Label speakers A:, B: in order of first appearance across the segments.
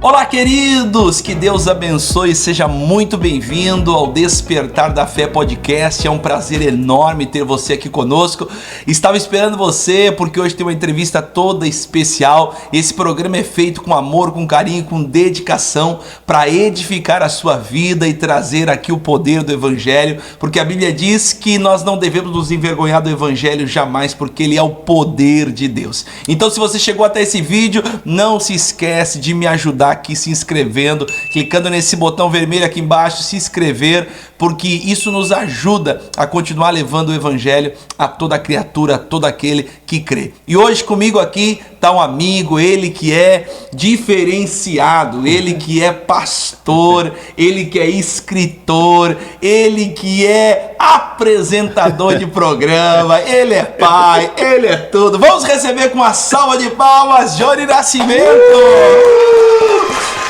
A: Olá, queridos! Que Deus abençoe e seja muito bem-vindo ao Despertar da Fé Podcast. É um prazer enorme ter você aqui conosco. Estava esperando você porque hoje tem uma entrevista toda especial. Esse programa é feito com amor, com carinho, com dedicação para edificar a sua vida e trazer aqui o poder do Evangelho, porque a Bíblia diz que nós não devemos nos envergonhar do Evangelho jamais, porque ele é o poder de Deus. Então, se você chegou até esse vídeo, não se esquece de me ajudar aqui se inscrevendo, clicando nesse botão vermelho aqui embaixo, se inscrever, porque isso nos ajuda a continuar levando o Evangelho a toda criatura, a todo aquele que crê. E hoje comigo aqui está um amigo, ele que é diferenciado, ele que é pastor, ele que é escritor, ele que é apresentador de programa, ele é pai, ele é tudo. Vamos receber com uma salva de palmas Johnny Nascimento!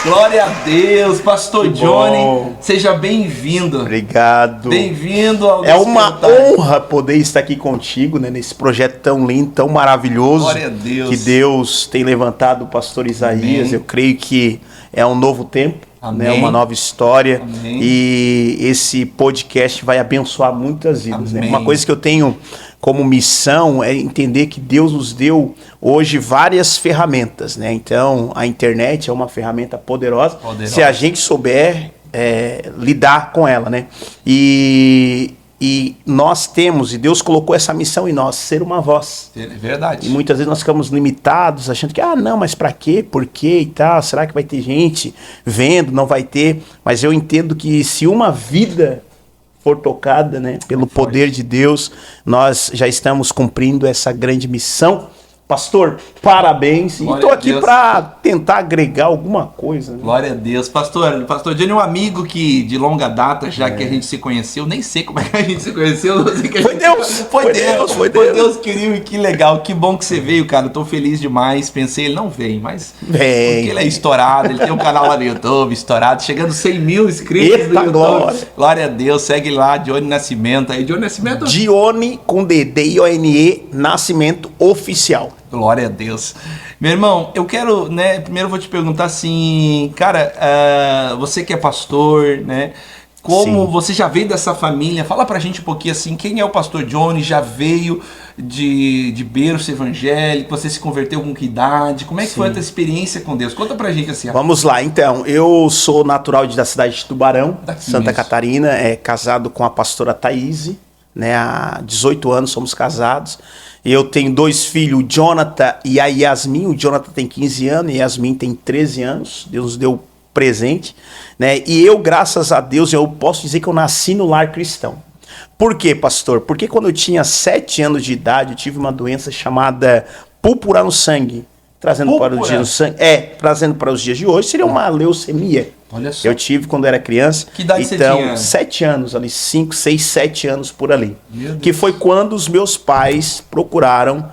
A: Glória a Deus, Pastor Johnny, seja bem-vindo.
B: Obrigado.
A: Bem-vindo ao
B: Despertar. É uma honra poder estar aqui contigo, né, nesse projeto tão lindo, tão maravilhoso.
A: Glória a Deus.
B: Que Deus tem levantado o pastor Isaías. Amém. Eu creio que é um novo tempo, né, uma nova história. Amém. E esse podcast vai abençoar muitas vidas. Né? Uma coisa que eu tenho como missão é entender que Deus nos deu hoje várias ferramentas, né? Então a internet é uma ferramenta poderosa. Se a gente souber lidar com ela, né? E nós temos, e Deus colocou essa missão em nós, ser uma voz.
A: É verdade.
B: E muitas vezes nós ficamos limitados, achando que, não, mas pra quê? Por quê e tal? Será que vai ter gente vendo? Não vai ter. Mas eu entendo que se uma vida for tocada, né, pelo poder de Deus, nós já estamos cumprindo essa grande missão. Pastor, parabéns. Glória, e estou aqui para tentar agregar alguma coisa. Né?
A: Glória a Deus. Pastor Johnny é um amigo que de longa data, já que a gente se conheceu, nem sei como é que a gente se conheceu. Não sei que
B: foi Deus.
A: Foi Deus, querido, e que legal, que bom que você veio, cara. Estou feliz demais. Pensei, ele não vem, mas porque ele é estourado, ele tem um canal lá no YouTube, estourado, chegando 100 mil inscritos.
B: Eita,
A: no
B: glória.
A: Glória a Deus, segue lá, Johnny Nascimento. Aí, Johnny Nascimento?
B: Johnny com D-D-I-O-N-E, Nascimento Oficial.
A: Glória a Deus. Meu irmão, eu quero, né, primeiro eu vou te perguntar assim, cara, você que é pastor, né, como você já veio dessa família, fala pra gente um pouquinho assim, quem é o pastor Johnny, já veio de berço evangélico, você se converteu com que idade, como é que foi a tua experiência com Deus? Conta pra gente assim.
B: Vamos lá, então, eu sou natural da cidade de Tubarão, Santa Catarina, casado com a pastora Thaíse, né, há 18 anos somos casados. Eu tenho 2 filhos, o Jonathan e a Yasmin. O Jonathan tem 15 anos e a Yasmin tem 13 anos. Deus nos deu presente, né? E eu, graças a Deus, eu posso dizer que eu nasci no lar cristão. Por quê, pastor? Porque quando eu tinha 7 anos de idade, eu tive uma doença chamada púrpura no sangue. Trazendo para os dias de hoje, seria uma leucemia.
A: Olha só.
B: Eu tive quando era criança.
A: Que idade você tinha?
B: 7 anos ali, 5, 6, 7 anos por ali. Que foi quando os meus pais procuraram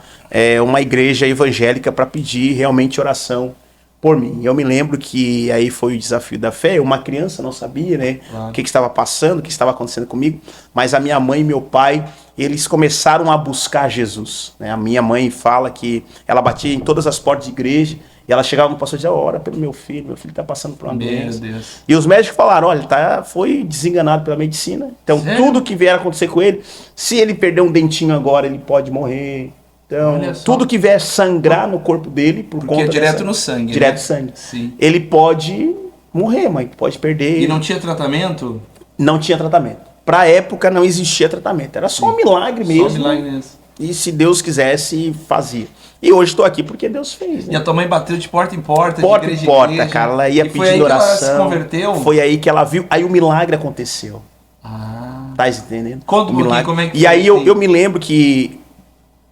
B: uma igreja evangélica para pedir realmente oração por mim. Eu me lembro que aí foi o desafio da fé. Uma criança não sabia, né, o que estava passando, o que estava acontecendo comigo. Mas a minha mãe e meu pai, eles começaram a buscar Jesus. Né? A minha mãe fala que ela batia em todas as portas de igreja. E ela chegava no pastor e dizia, ora pelo meu filho está passando por uma doença. E os médicos falaram, olha, foi desenganado pela medicina. Então tudo que vier a acontecer com ele, se ele perder um dentinho agora, ele pode morrer. Então, tudo que vier sangrar no corpo dele,
A: porque é direto no sangue.
B: Direto no sangue.
A: Sim.
B: Ele pode morrer, mãe, pode perder.
A: E não tinha tratamento?
B: Não tinha tratamento. Pra época não existia tratamento. Era só um milagre mesmo.
A: Só um milagre mesmo.
B: E se Deus quisesse, fazia. E hoje estou aqui porque Deus fez. Né?
A: E a tua mãe bateu de porta em porta,
B: porta
A: de igreja
B: em porta,
A: igreja,
B: cara. Ela ia pedindo oração. Ela se
A: converteu?
B: Foi aí que ela viu. Aí o milagre aconteceu. Tá entendendo?
A: Conta um pouquinho como é que
B: E aí eu me lembro que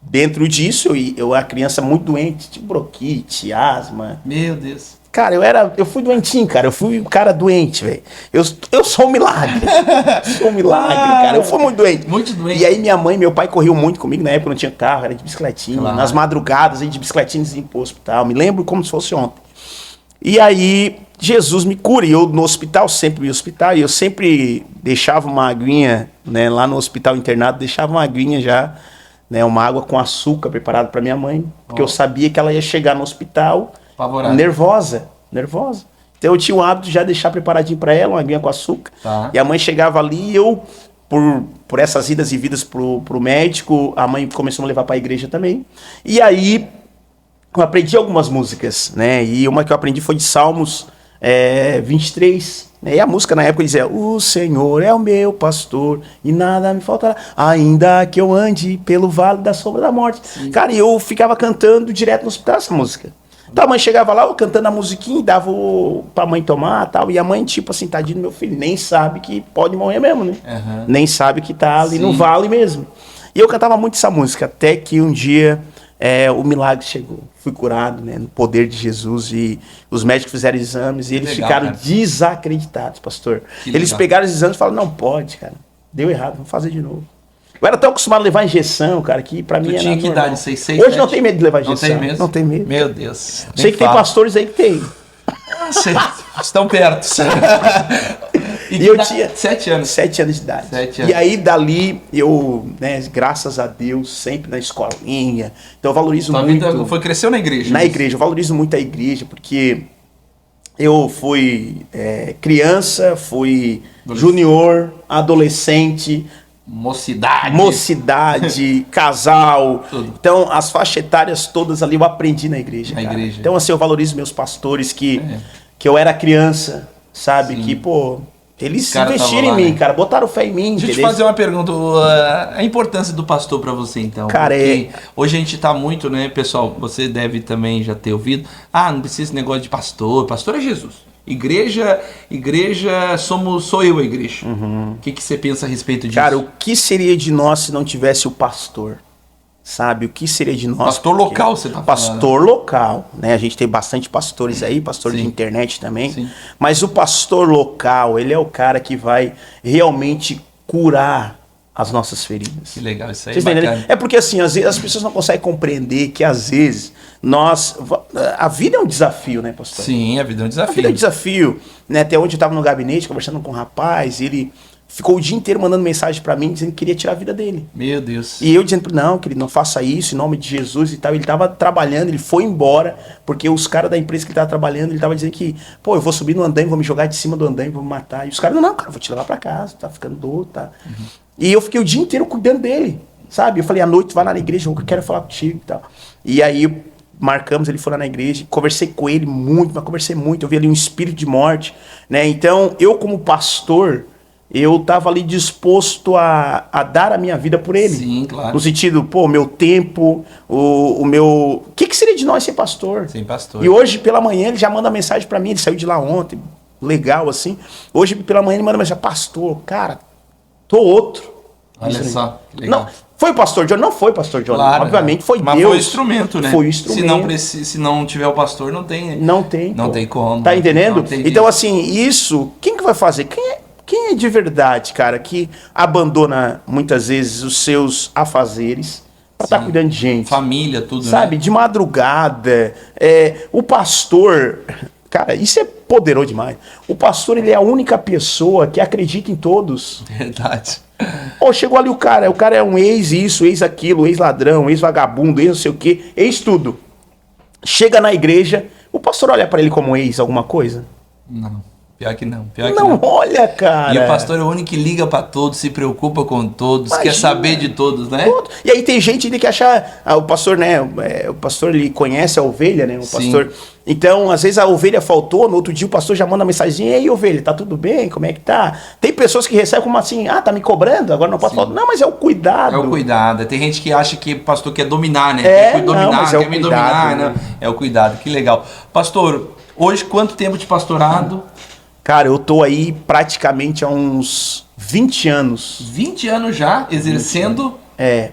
B: dentro disso, eu era criança muito doente, tipo bronquite, asma.
A: Meu Deus.
B: Cara, eu fui doentinho, cara. Eu fui um cara doente, velho. Eu sou um milagre. Sou um milagre, cara. Eu fui muito doente.
A: Muito doente.
B: E aí minha mãe e meu pai corriam muito comigo. Na época não tinha carro, era de bicicletinha. Claro. Nas madrugadas, aí de bicicletinha iam pro hospital. Me lembro como se fosse ontem. E aí Jesus me cura. E eu no hospital, sempre ia ao hospital. E eu sempre deixava uma aguinha, né? Lá no hospital internado, deixava uma aguinha já, né? Uma água com açúcar preparada para minha mãe. Porque eu sabia que ela ia chegar no hospital... Apavorada. Nervosa. nervosa. Então eu tinha o hábito de já deixar preparadinho para ela, uma aguinha com açúcar.
A: Tá.
B: E a mãe chegava ali e eu, por essas idas e vidas pro médico, a mãe começou a me levar para a igreja também. E aí eu aprendi algumas músicas, né? E uma que eu aprendi foi de Salmos 23, né? E a música na época dizia: o Senhor é o meu pastor e nada me faltará, ainda que eu ande pelo vale da sombra da morte. Sim. Cara, e eu ficava cantando direto no hospital essa música. Então a mãe chegava lá, eu cantando a musiquinha e dava pra mãe tomar e tal. E a mãe, tipo assim, tadinho do meu filho, nem sabe que pode morrer mesmo, né? Uhum. Nem sabe que tá ali no vale mesmo. E eu cantava muito essa música, até que um dia o milagre chegou. Fui curado, né, no poder de Jesus. E os médicos fizeram exames e eles ficaram desacreditados, pastor. Eles pegaram os exames e falaram: não pode, cara. Deu errado, vamos fazer de novo. Eu era tão acostumado a levar injeção, cara, que pra mim era
A: tinha que
B: normal.
A: idade? 6,
B: Hoje
A: 7?
B: não tem medo de levar injeção.
A: Não tem medo?
B: Não tem medo.
A: Meu Deus.
B: Sei que tem pastores aí que tem.
A: Estão perto.
B: E eu tinha
A: 7 anos.
B: 7 anos de idade.
A: 7 anos.
B: E aí dali eu, né, graças a Deus, sempre na escolinha. Então eu valorizo muito.
A: Tua vida cresceu na igreja?
B: Na igreja, eu valorizo muito a igreja, porque eu fui criança, fui junior, adolescente, mocidade, casal. Tudo. Então, as faixas etárias todas ali eu aprendi na igreja. Então, assim, eu valorizo meus pastores que eu era criança, sabe? Sim. Que, pô, eles investiram em mim, né? Cara, botaram fé em mim.
A: Deixa eu te fazer uma pergunta, a importância do pastor pra você, então.
B: Cara,
A: hoje a gente tá muito, né, pessoal, você deve também já ter ouvido, não precisa esse negócio de pastor é Jesus. Igreja, sou eu a igreja. O que você pensa a respeito disso?
B: Cara, o que seria de nós se não tivesse o pastor? Sabe, o que seria de nós?
A: Pastor local, você tá falando.
B: Pastor local, né? A gente tem bastante pastores aí, pastores de internet também. Sim. Mas o pastor local, ele é o cara que vai realmente curar as nossas feridas.
A: Que legal, isso aí.
B: É porque assim, às vezes as pessoas não conseguem compreender que às vezes a vida é um desafio, né, pastor?
A: Sim, a vida é um desafio.
B: A vida é um desafio, né? Até onde eu estava no gabinete conversando com um rapaz, ele ficou o dia inteiro mandando mensagem para mim dizendo que queria tirar a vida dele.
A: Meu Deus.
B: E eu dizendo: não, querido, não faça isso, em nome de Jesus e tal. Ele estava trabalhando, ele foi embora, porque os caras da empresa que ele estava trabalhando, ele estava dizendo que, pô, eu vou subir no andaime, vou me jogar de cima do andaime, vou me matar. E os caras: não, cara, vou te levar para casa, tá ficando doido, tá. E eu fiquei o dia inteiro cuidando dele, sabe? Eu falei: à noite, vai lá na igreja, eu quero falar contigo e tal. E aí marcamos, ele foi lá na igreja, conversei com ele muito, mas conversei muito, eu vi ali um espírito de morte, né? Então, eu como pastor, eu tava ali disposto a dar a minha vida por ele.
A: Sim, claro.
B: No sentido, pô, meu tempo, o meu... O que seria de nós sem pastor?
A: Sem pastor.
B: E hoje, pela manhã, ele já manda mensagem pra mim, ele saiu de lá ontem, legal, assim. Hoje, pela manhã, ele manda mensagem: pastor, cara, tô outro.
A: Olha só, que legal.
B: Não, foi o pastor Johnny? Não foi o pastor Johnny.
A: Claro,
B: obviamente foi
A: mas
B: Deus.
A: Mas foi o instrumento, né?
B: Foi o instrumento.
A: Se não tiver o pastor, não tem.
B: Não tem.
A: Não tem como.
B: Tá entendendo? Então, assim, isso, quem que vai fazer? Quem é de verdade, cara, que abandona muitas vezes os seus afazeres pra estar cuidando de gente?
A: Família, tudo,
B: sabe?
A: Né?
B: De madrugada. O pastor, cara, isso é poderoso demais. O pastor, ele é a única pessoa que acredita em todos.
A: Verdade.
B: Chegou ali o cara é um ex isso, ex aquilo, ex ladrão, ex vagabundo, ex não sei o que, ex tudo. Chega na igreja, o pastor olha pra ele como ex alguma coisa?
A: Não. Pior que não.
B: Não olha, cara.
A: E o pastor é o único que liga pra todos, se preocupa com todos, Imagina, quer saber de todos, né?
B: E aí tem gente ainda que acha, o pastor, né? O pastor, ele conhece a ovelha, né? O pastor. Então, às vezes a ovelha faltou, no outro dia o pastor já manda uma mensagem: ei, ovelha, tá tudo bem? Como é que tá? Tem pessoas que recebem como assim: tá me cobrando, agora não posso falar. Não, mas é o cuidado.
A: É o cuidado. Tem gente que acha que o pastor quer dominar, né? Quer dominar, quer me dominar, né? É o cuidado, que legal. Pastor, hoje quanto tempo de pastorado?
B: Cara, eu tô aí praticamente há uns 20 anos.
A: 20 anos já exercendo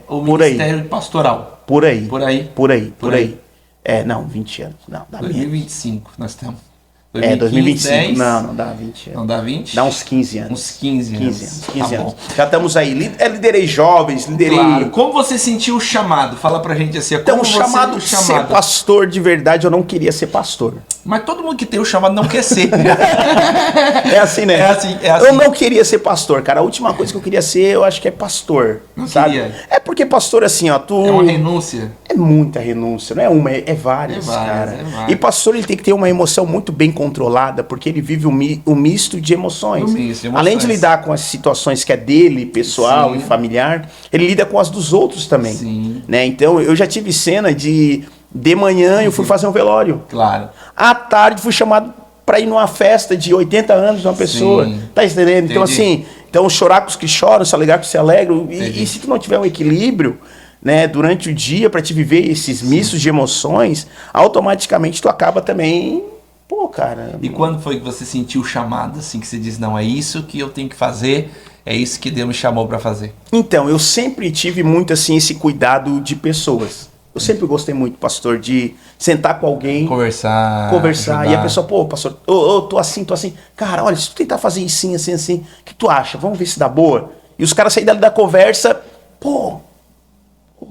A: o ministério pastoral.
B: Por aí.
A: Por aí.
B: Por aí. Não, 20 anos. Não, dá
A: 2025 nós estamos.
B: 2025.
A: 10.
B: Não dá 20 anos.
A: Não dá 20?
B: Dá uns 15 anos.
A: Uns 15 anos.
B: 15
A: Tá
B: anos.
A: bom.
B: Já estamos aí. Liderei jovens, liderei...
A: Claro. Como você sentiu o chamado? Fala pra gente assim.
B: Então,
A: Como
B: o chamado, ser pastor de verdade, eu não queria ser pastor.
A: Mas todo mundo que tem o chamado não quer ser.
B: É assim, né?
A: É assim.
B: Eu não queria ser pastor, cara. A última coisa que eu queria ser, eu acho que é pastor.
A: Não
B: sabe?
A: queria.
B: É porque pastor, assim, ó,
A: É uma renúncia.
B: É muita renúncia, não é uma, é várias, cara.
A: É várias.
B: E pastor, ele tem que ter uma emoção muito bem controlada, porque ele vive um misto de emoções. Além de lidar com as situações que é dele, pessoal e familiar, ele lida com as dos outros também.
A: Sim.
B: Né? Então, eu já tive cena de manhã eu fui fazer um velório.
A: Claro.
B: À tarde fui chamado para ir numa festa de 80 anos de uma pessoa.
A: Sim.
B: Tá entendendo? Então, assim, chorar com os que choram, se alegrar com os que se alegram. E se tu não tiver um equilíbrio, né, durante o dia para te viver esses mistos de emoções, automaticamente tu acaba também, pô, cara.
A: E quando foi que você sentiu o chamado, assim, que você diz, não, é isso que eu tenho que fazer, é isso que Deus me chamou para fazer?
B: Então, eu sempre tive muito, assim, esse cuidado de pessoas. Eu sempre gostei muito, pastor, de sentar com alguém,
A: conversar. Ajudar.
B: E a pessoa, pô, pastor, eu tô assim. Cara, olha, se tu tentar fazer isso assim, o que tu acha? Vamos ver se dá boa. E os caras saírem da conversa, pô,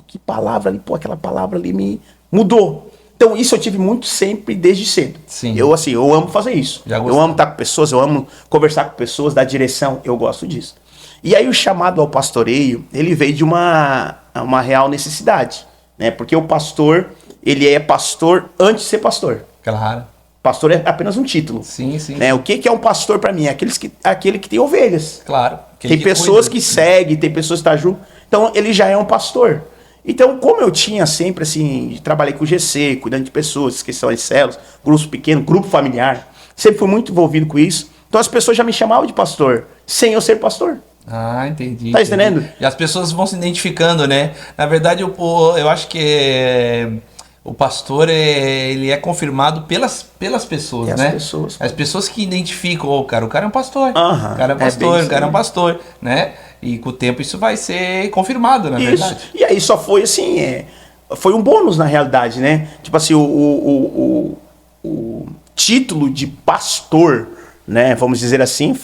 B: que palavra ali, pô, aquela palavra ali me mudou. Então, isso eu tive muito sempre, desde cedo.
A: Sim.
B: Eu amo fazer isso. Eu amo estar com pessoas, eu amo conversar com pessoas, dar direção, eu gosto disso. E aí o chamado ao pastoreio, ele veio de uma real necessidade. Né? Porque o pastor, ele é pastor antes de ser pastor.
A: Claro.
B: Pastor é apenas um título.
A: Sim, sim.
B: Né? O que é um pastor para mim? É aquele que tem ovelhas.
A: Claro.
B: Tem pessoas que seguem, tem pessoas que estão junto. Então, ele já é um pastor. Então, como eu tinha sempre, assim, trabalhei com o GC, cuidando de pessoas, questões de células, grupos pequenos, grupo familiar, sempre fui muito envolvido com isso. Então, as pessoas já me chamavam de pastor, sem eu ser pastor.
A: Ah, entendi.
B: Tá entendendo?
A: E as pessoas vão se identificando, né? Na verdade, eu acho que o pastor ele é confirmado pelas pessoas, né? As pessoas que identificam, o cara é um pastor. O cara é um pastor, o cara é um pastor, né? E com o tempo isso vai ser confirmado, na verdade.
B: E aí só foi assim, foi um bônus na realidade, né? Tipo assim, o título de pastor, né? Vamos dizer assim,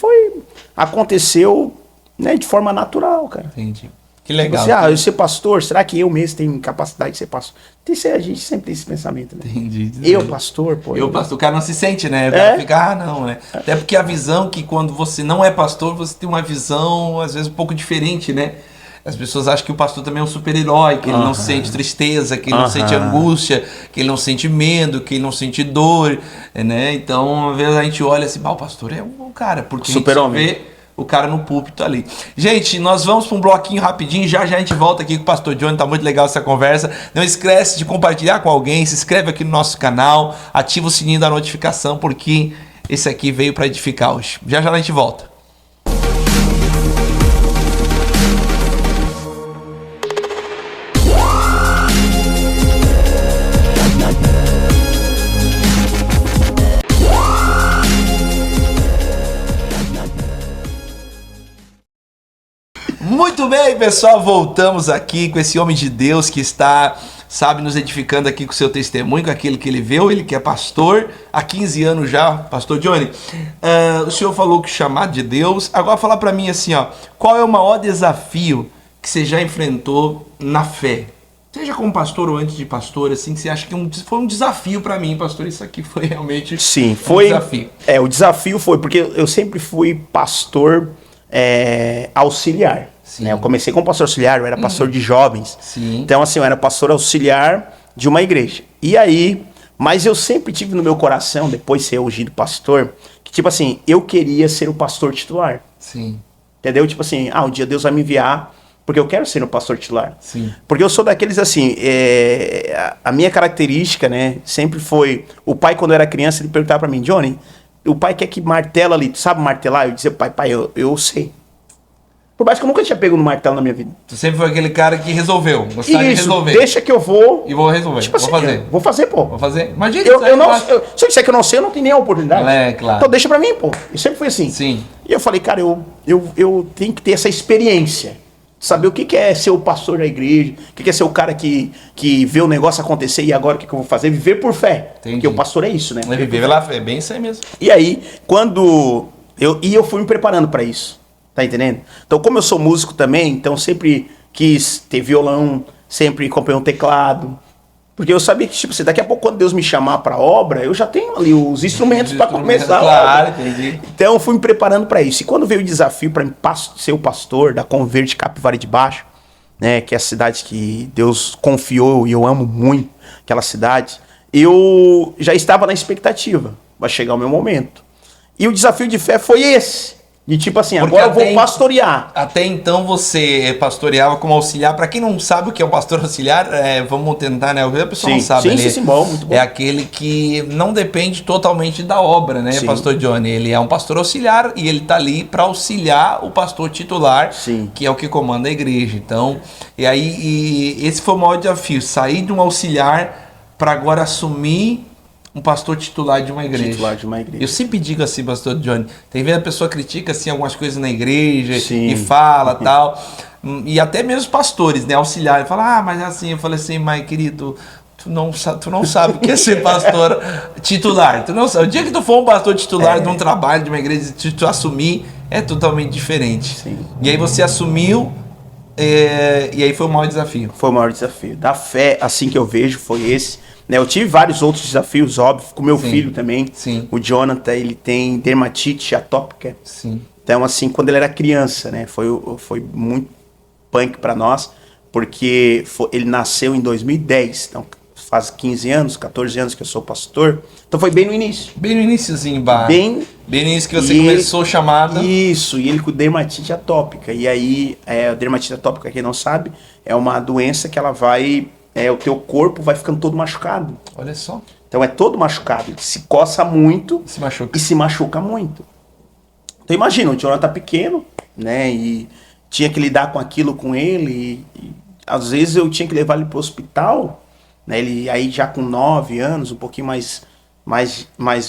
B: aconteceu, né, de forma natural, cara.
A: Entendi. Que legal.
B: Tipo assim, eu ser pastor, será que eu mesmo tenho capacidade de ser pastor? A gente sempre tem esse pensamento, né?
A: Entendi.
B: Eu, pastor, pô.
A: Pastor, o cara não se sente, né? O cara fica, não, né? Até porque a visão que quando você não é pastor, você tem uma visão, às vezes, um pouco diferente, né? As pessoas acham que o pastor também é um super-herói, que ele não sente tristeza, que ele não sente angústia, que ele não sente medo, que ele não sente dor, né? Então, às vezes a gente olha assim, o pastor é um cara, porque a gente vê o cara no púlpito ali. Gente, nós vamos para um bloquinho rapidinho, já a gente volta aqui com o Pastor Johnny, tá muito legal essa conversa. Não esquece de compartilhar com alguém, se inscreve aqui no nosso canal, ativa o sininho da notificação, porque esse aqui veio para edificar hoje. Já a gente volta. Muito bem, pessoal, voltamos aqui com esse homem de Deus que está, nos edificando aqui com o seu testemunho, com aquilo que ele viu, ele que é pastor há 15 anos já. Pastor Johnny, o senhor falou que o chamado de Deus, agora fala para mim assim, qual é o maior desafio que você já enfrentou na fé? Seja como pastor ou antes de pastor, assim, que você acha que foi um desafio para mim, pastor, isso aqui foi realmente
B: um desafio. O desafio foi, porque eu sempre fui pastor auxiliar. Né? Eu comecei como pastor auxiliar, eu era pastor de jovens.
A: Sim.
B: Então, assim, eu era pastor auxiliar de uma igreja. E aí, mas eu sempre tive no meu coração, depois de ser ungido pastor, que tipo assim, eu queria ser o pastor titular.
A: Sim.
B: Entendeu? Tipo assim, um dia Deus vai me enviar, porque eu quero ser o pastor titular.
A: Sim.
B: Porque eu sou daqueles assim, a minha característica, né, sempre foi, o pai quando eu era criança, ele perguntava pra mim, Johnny, o pai quer que martela ali, tu sabe martelar? Eu dizia, pai, eu sei. Por mais que eu nunca tinha pego no martelo na minha vida.
A: Tu sempre foi aquele cara que resolveu. Gostava de resolver.
B: Deixa que eu vou.
A: E vou resolver.
B: Tipo assim,
A: vou fazer.
B: Vou fazer, pô.
A: Vou fazer. Imagina
B: se eu disser que eu não sei, eu não tenho nem a oportunidade.
A: Claro.
B: Então deixa pra mim, pô. Eu sempre fui assim.
A: Sim.
B: E eu falei, cara, eu tenho que ter essa experiência. Saber o que é ser o pastor da igreja, o que é ser o cara que vê o negócio acontecer e agora o que eu vou fazer? Viver por fé.
A: Entendi.
B: Porque o pastor é isso, né?
A: Viver pela fé, é bem isso aí mesmo.
B: E aí, quando eu fui me preparando para isso, tá entendendo? Então, como eu sou músico também, então sempre quis ter violão, sempre comprei um teclado, porque eu sabia que, tipo assim, daqui a pouco quando Deus me chamar para obra, eu já tenho ali os instrumentos para começar.
A: Claro, entendi.
B: Então, eu fui me preparando para isso. E quando veio o desafio para ser o pastor da Converde Capivari de Baixo, né, que é a cidade que Deus confiou e eu amo muito aquela cidade, eu já estava na expectativa, vai chegar o meu momento. E o desafio de fé foi esse. De tipo assim,
A: Porque
B: agora eu vou pastorear.
A: Até então você pastoreava como auxiliar. Para quem não sabe o que é um pastor auxiliar, vamos tentar, né? A pessoa não sabe.
B: Sim, bom, muito bom.
A: É aquele que não depende totalmente da obra, né,
B: Sim.
A: pastor Johnny? Ele é um pastor auxiliar e ele tá ali para auxiliar o pastor titular,
B: Sim.
A: que é o que comanda a igreja. Então, esse foi o maior desafio, sair de um auxiliar para agora assumir um pastor titular de uma igreja. Eu sempre digo assim, pastor Johnny, tem vezes a pessoa critica assim algumas coisas na igreja e fala tal, e até mesmo os pastores, né, auxiliares, fala, mas é assim, eu falei assim, mas querido, tu não sabe o que é ser pastor titular, tu não sabe. O dia que tu for um pastor titular de um trabalho, de uma igreja, tu assumir, é totalmente diferente.
B: Sim.
A: E aí você assumiu, e aí foi o maior desafio.
B: Foi o maior desafio. Da fé, assim que eu vejo, foi esse. Eu tive vários outros desafios, óbvio, com meu filho também.
A: Sim.
B: O Jonathan, ele tem dermatite atópica.
A: Sim.
B: Então, assim, quando ele era criança, né, foi muito punk pra nós, porque ele nasceu em 2010, então faz 15 anos, 14 anos que eu sou pastor, então foi bem no início.
A: Bem no iníciozinho,
B: Bem
A: no início que você começou a chamada.
B: Isso, e ele com dermatite atópica. E aí, a dermatite atópica, quem não sabe, é uma doença que ela vai... o teu corpo vai ficando todo machucado.
A: Olha só.
B: Então é todo machucado. Ele se coça muito e se machuca muito. Então imagina, o Jonathan tá pequeno, né? E tinha que lidar com aquilo com ele. E às vezes eu tinha que levar ele pro hospital, né? Ele aí já com 9 anos, um pouquinho mais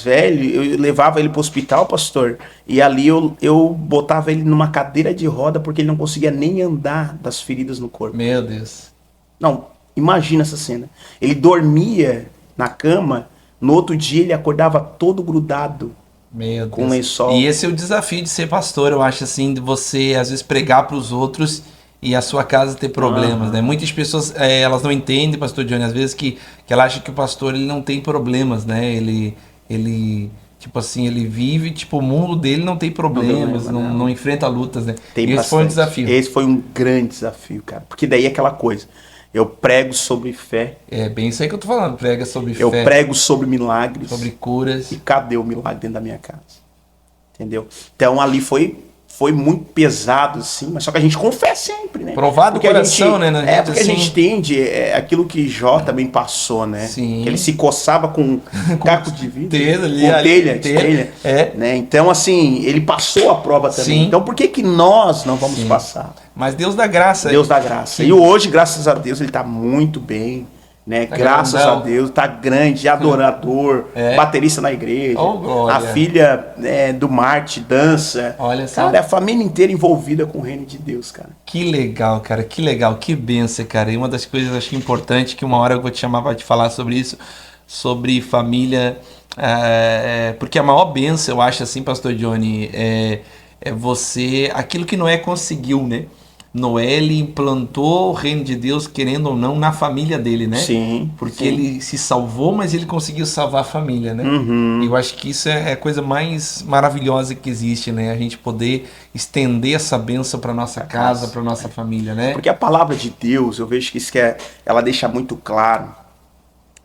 B: velho, eu levava ele pro hospital, pastor, e ali eu botava ele numa cadeira de roda porque ele não conseguia nem andar das feridas no corpo.
A: Meu Deus.
B: Não, imagina essa cena. Ele dormia na cama, no outro dia ele acordava todo grudado.
A: Meu
B: com
A: Deus.
B: lençol.
A: E esse é o desafio de ser pastor, eu acho assim, de você às vezes pregar para os outros e a sua casa ter problemas, né? Muitas pessoas, elas não entendem, pastor Johnny, às vezes que ela acha que o pastor ele não tem problemas, né? Ele tipo assim, ele vive, tipo, o mundo dele não tem problemas, não enfrenta lutas, né?
B: Tem
A: esse foi um desafio.
B: Esse foi um grande desafio, cara. Porque daí é aquela coisa. Eu prego sobre fé.
A: É bem isso aí que eu tô falando. Prega sobre fé.
B: Eu prego sobre milagres.
A: Sobre curas.
B: E cadê o milagre dentro da minha casa? Entendeu? Então ali foi muito pesado, assim, mas só que a gente confia sempre, né?
A: Provado o coração, né?
B: Porque a gente entende aquilo que Jó também passou, né?
A: Sim.
B: Que ele se coçava com caco de vidro.
A: Telha.
B: Né? Então, assim, ele passou a prova também.
A: Sim.
B: Então, por que nós não vamos passar?
A: Mas Deus dá graça.
B: Deus dá graça.
A: Sim.
B: E hoje, graças a Deus, ele está muito bem. Né?
A: Tá
B: Graças
A: grandão.
B: a Deus, tá grande, adorador, baterista na igreja, a filha do Marte dança.
A: Olha só.
B: Cara, a família inteira envolvida com o reino de Deus, cara.
A: Que legal, cara, que legal, que bênção, cara. E uma das coisas acho que importante, que uma hora eu vou te chamar para te falar sobre isso, sobre família, porque a maior bênção, eu acho assim, pastor Johnny, é você, aquilo que Noé conseguiu, né? Noé, ele implantou o reino de Deus, querendo ou não, na família dele, né?
B: Sim.
A: Porque
B: sim.
A: ele se salvou, mas ele conseguiu salvar a família, né?
B: Uhum.
A: E eu acho que isso é a coisa mais maravilhosa que existe, né? A gente poder estender essa bênção para nossa casa, para nossa família, né?
B: Porque a palavra de Deus, eu vejo que isso ela deixa muito claro.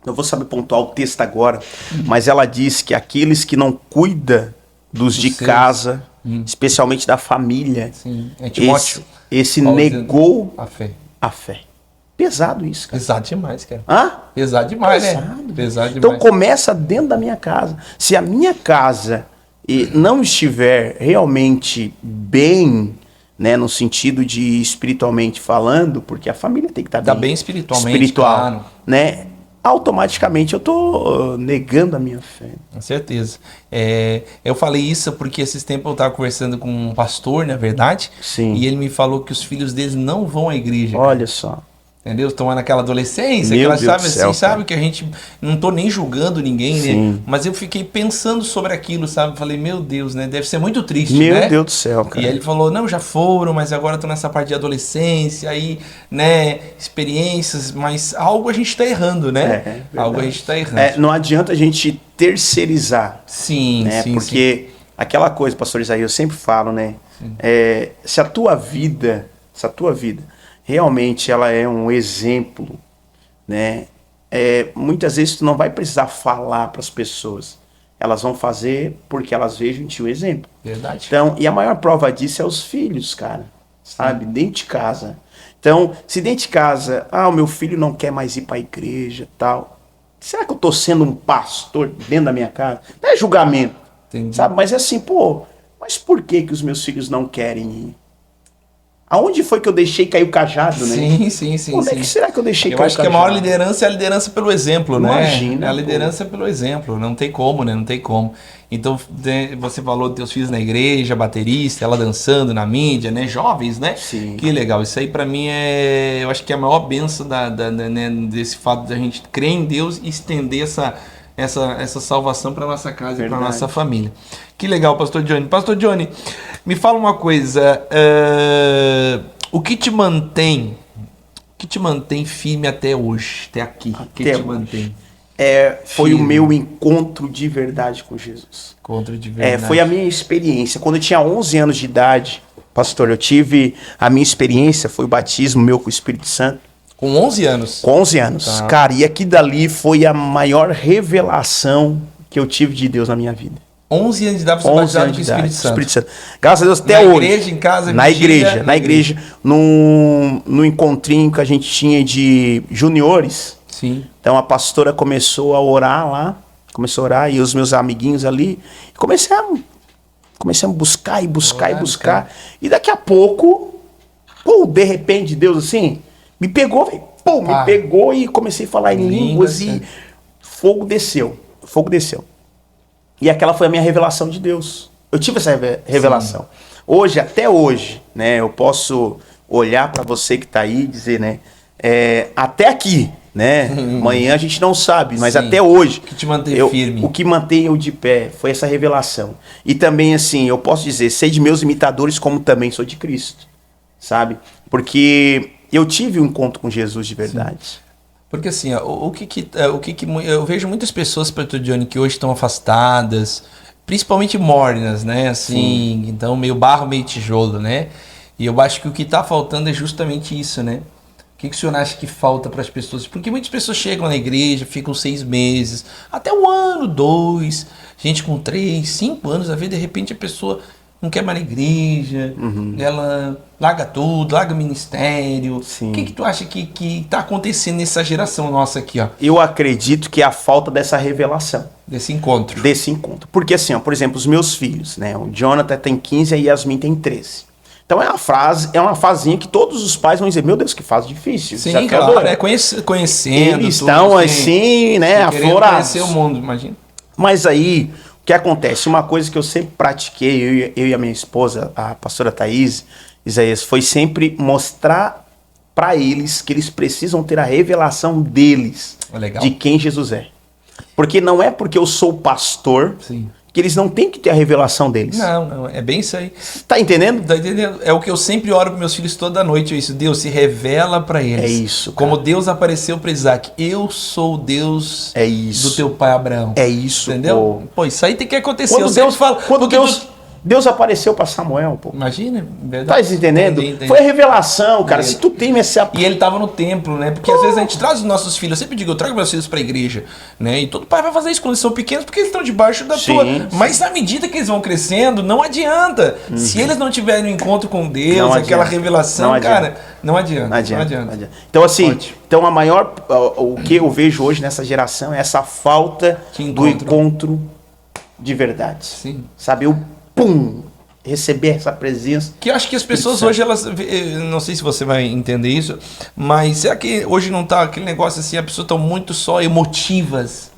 B: Não vou saber pontuar o texto agora, mas ela diz que aqueles que não cuidam dos de casa, especialmente da família,
A: sim. É Timóteo.
B: Esse negou
A: a fé.
B: Pesado isso, cara.
A: Pesado demais, cara.
B: Hã?
A: Pesado demais,
B: Pesado.
A: né? Pesado demais.
B: Então começa dentro da minha casa. Se a minha casa não estiver realmente bem, né, no sentido de espiritualmente falando, porque a família tem que estar
A: bem espiritualmente, claro.
B: né? automaticamente eu tô negando a minha fé.
A: Com certeza. Eu falei isso porque esses tempos eu estava conversando com um pastor, na verdade,
B: Sim.
A: e ele me falou que os filhos deles não vão à igreja.
B: Olha só.
A: Entendeu? Estão lá naquela adolescência,
B: Meu
A: aquela,
B: Deus
A: sabe
B: do céu,
A: assim, sabe
B: cara.
A: que a gente não tô nem julgando ninguém, né?
B: Sim.
A: Mas eu fiquei pensando sobre aquilo, sabe? Falei, meu Deus, né? Deve ser muito triste,
B: Meu
A: né?
B: Deus do céu, cara.
A: E aí ele falou, não, já foram, mas agora estão nessa parte de adolescência, aí, né, experiências, mas algo a gente tá errando, né? Algo a gente tá errando.
B: Não adianta a gente terceirizar.
A: Sim,
B: né?
A: sim,
B: Porque aquela coisa, pastor Isaías, eu sempre falo, né? Se a tua vida realmente ela é um exemplo, né? Muitas vezes tu não vai precisar falar para as pessoas. Elas vão fazer porque elas vejam em ti o exemplo.
A: Verdade.
B: Então, e a maior prova disso é os filhos, cara. Sabe? Dentro de casa. Então, se dentro de casa, o meu filho não quer mais ir para a igreja, tal. Será que eu tô sendo um pastor dentro da minha casa? Não é julgamento.
A: Entendi.
B: Sabe? Mas é assim, mas por que os meus filhos não querem ir? Aonde foi que eu deixei cair o cajado, né?
A: Sim.
B: Onde é que será que eu deixei cair o
A: Eu acho que a
B: cajado?
A: maior liderança é a liderança pelo exemplo, né?
B: Imagina,
A: É a liderança pelo exemplo, não tem como, né? Não tem como. Então, você falou dos teus filhos na igreja, baterista, ela dançando na mídia, né? Jovens, né?
B: Sim.
A: Que legal. Isso aí pra mim eu acho que é a maior bênção né, desse fato da gente crer em Deus e estender essa salvação para nossa casa e para nossa família. Que legal, Pastor Johnny. Pastor Johnny, me fala uma coisa. O que te mantém firme até hoje, até aqui? O que te mantém?
B: Foi o meu encontro de verdade com Jesus.
A: Encontro de verdade.
B: Foi a minha experiência. Quando eu tinha 11 anos de idade, pastor, eu tive a minha experiência, foi o batismo meu com o Espírito Santo.
A: Com 11 anos?
B: Com 11 anos.
A: Tá.
B: Cara, e aqui dali foi a maior revelação que eu tive de Deus na minha vida.
A: 11 anos de idade, você batizado com o Espírito Santo.
B: Graças a Deus, até
A: na
B: hoje.
A: Igreja, em casa,
B: na igreja, no encontrinho que a gente tinha de juniores.
A: Sim.
B: Então a pastora começou a orar lá, e os meus amiguinhos ali, começamos a buscar. E daqui a pouco, de repente, Deus assim, me pegou, me pegou e comecei a falar em línguas e fogo desceu. E aquela foi a minha revelação de Deus. Eu tive essa revelação. Sim. Até hoje, né, eu posso olhar para você que está aí e dizer, né, até aqui, né, amanhã a gente não sabe, mas até hoje.
A: O que te mantém firme?
B: O que mantém eu de pé foi essa revelação. E também, assim, eu posso dizer, sei de meus imitadores como também sou de Cristo, sabe? Porque eu tive um encontro com Jesus de verdade. Sim.
A: Porque assim, eu vejo muitas pessoas, Pastor Johnny, que hoje estão afastadas, principalmente mornas, né? Assim, então meio barro, meio tijolo, né? E eu acho que o que está faltando é justamente isso, né? O que o senhor acha que falta para as pessoas? Porque muitas pessoas chegam na igreja, ficam 6 meses, até 1 ano, 2, gente com 3, 5 anos, a ver, de repente a pessoa não quer mais na igreja, ela larga tudo, larga o ministério. Sim. O que tu acha que tá acontecendo nessa geração nossa aqui, ó?
B: Eu acredito que é a falta dessa revelação.
A: Desse encontro.
B: Porque assim, ó, por exemplo, os meus filhos, né? O Jonathan tem 15 e a Yasmin tem 13. Então é uma fazinha que todos os pais vão dizer, meu Deus, que fase difícil.
A: Sim, claro, conhecendo.
B: Eles estão assim, né, aflorados.
A: Conhecer o mundo, imagina.
B: Mas aí, o que acontece? Uma coisa que eu sempre pratiquei, eu e a minha esposa, a pastora Thaís, Isaías, foi sempre mostrar para eles que eles precisam ter a revelação deles, de quem Jesus é. Porque não é porque eu sou pastor que eles não têm que ter a revelação deles.
A: Não, é bem isso aí.
B: Tá entendendo?
A: Tá entendendo? É o que eu sempre oro para meus filhos toda noite, isso. Deus, se revela para eles.
B: É isso,
A: cara. Como Deus apareceu para Isaac. Eu sou o Deus do teu pai Abraão.
B: É isso,
A: entendeu? Pô, isso aí tem que acontecer.
B: Deus apareceu para Samuel, pô.
A: Imagina, verdade.
B: Tá entendendo? Entendi. Foi a revelação, cara. Se tu tem essa...
A: E ele tava no templo, né? Porque às vezes a gente traz os nossos filhos, eu sempre digo, eu trago meus filhos pra igreja, né? E todo pai vai fazer isso quando eles são pequenos, porque eles estão debaixo da tua... Mas à medida que eles vão crescendo, não adianta. Se eles não tiverem um encontro com Deus, aquela revelação, cara, não adianta.
B: Então assim, a maior... O que eu vejo hoje nessa geração é essa falta do encontro de verdade.
A: Sim.
B: Sabe? receber essa presença.
A: Que eu acho que as pessoas hoje, elas, não sei se você vai entender isso, mas será que hoje não tá aquele negócio assim, as pessoas estão muito só emotivas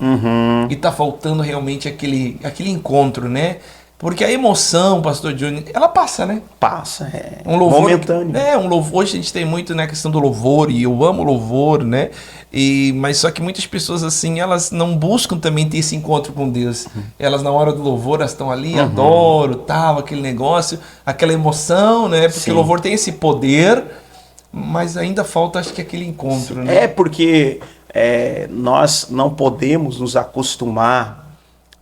A: e tá faltando realmente aquele encontro, né? Porque a emoção, pastor Johnny, ela passa, né?
B: Passa, é
A: um louvor,
B: momentâneo.
A: Um louvor, hoje a gente tem muito, né, a questão do louvor, e eu amo louvor, né? Mas só que muitas pessoas, assim, elas não buscam também ter esse encontro com Deus. Elas, na hora do louvor, elas estão ali, adoro, tal, aquele negócio, aquela emoção, né? Porque o louvor tem esse poder, mas ainda falta, acho que, aquele encontro, né?
B: É porque nós não podemos nos acostumar,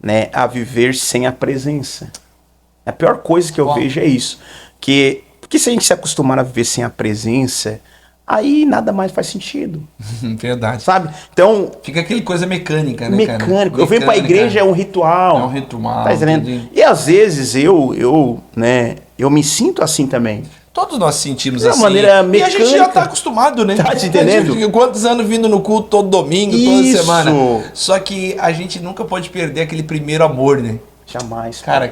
B: né, a viver sem a presença. A pior coisa que eu vejo é isso. Porque se a gente se acostumar a viver sem a presença, aí nada mais faz sentido.
A: Verdade.
B: Sabe? Então...
A: Fica aquele coisa mecânica, né, cara?
B: Mecânico. Eu venho pra igreja, é um ritual.
A: É um ritual.
B: Tá entendendo? E às vezes eu me sinto assim também.
A: Todos nós sentimos
B: de uma
A: assim.
B: maneira mecânica.
A: E a gente já tá acostumado, né?
B: Tá te entendendo?
A: Quantos anos vindo no culto todo domingo,
B: Isso.
A: toda semana. Só que a gente nunca pode perder aquele primeiro amor, né?
B: Jamais.
A: Cara,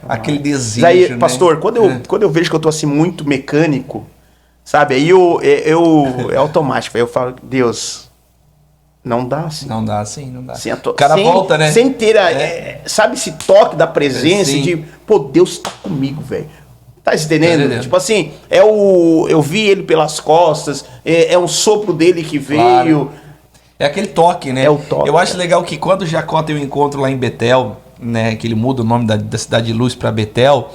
A: aquele desejo,
B: mas aí,
A: né?
B: pastor, quando eu vejo que eu tô assim muito mecânico, sabe? Aí é automático. Aí eu falo, Deus, não dá assim.
A: Não dá assim, não dá.
B: O
A: cara volta, né?
B: Sem ter, sabe, esse toque da presença de, pô, Deus tá comigo, velho. Tá entendendo? Tipo assim, eu vi ele pelas costas, é um sopro dele que veio. Claro.
A: É aquele toque, né?
B: É o toque.
A: Eu acho legal que quando Jacó tem um encontro lá em Betel, né, que ele muda o nome da cidade de luz para Betel,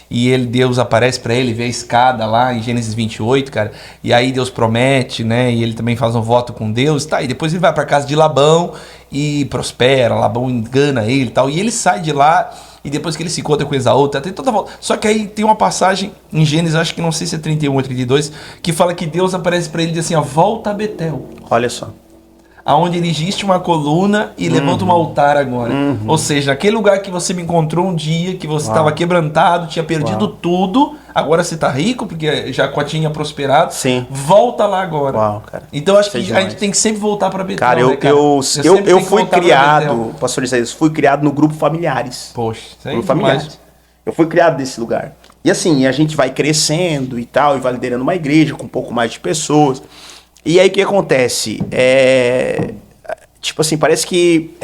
A: e Deus aparece para ele, vê a escada lá em Gênesis 28, cara, e aí Deus promete, né, e ele também faz um voto com Deus, tá, e depois ele vai para casa de Labão e prospera, Labão engana ele e tal, e ele sai de lá. E depois que ele se encontra com Esaú, tem toda a volta. Só que aí tem uma passagem em Gênesis, acho que não sei se é 31 ou 32, que fala que Deus aparece para ele e diz assim, ó, volta a Betel.
B: Olha só.
A: Aonde existe uma coluna e levanta um altar agora. Ou seja, aquele lugar que você me encontrou um dia, que você estava quebrantado, tinha perdido tudo, agora você está rico, porque Jacó tinha prosperado.
B: Sim.
A: Volta lá agora.
B: Uau, cara.
A: Então acho que a gente tem que sempre voltar para Betel.
B: Cara,
A: né, cara?
B: eu fui criado, pastor Isaías, fui criado no grupo familiares.
A: Poxa, isso aí
B: grupo familiares. Eu fui criado nesse lugar. E assim, a gente vai crescendo e tal, e vai liderando uma igreja com um pouco mais de pessoas. E aí o que acontece? Tipo assim, parece que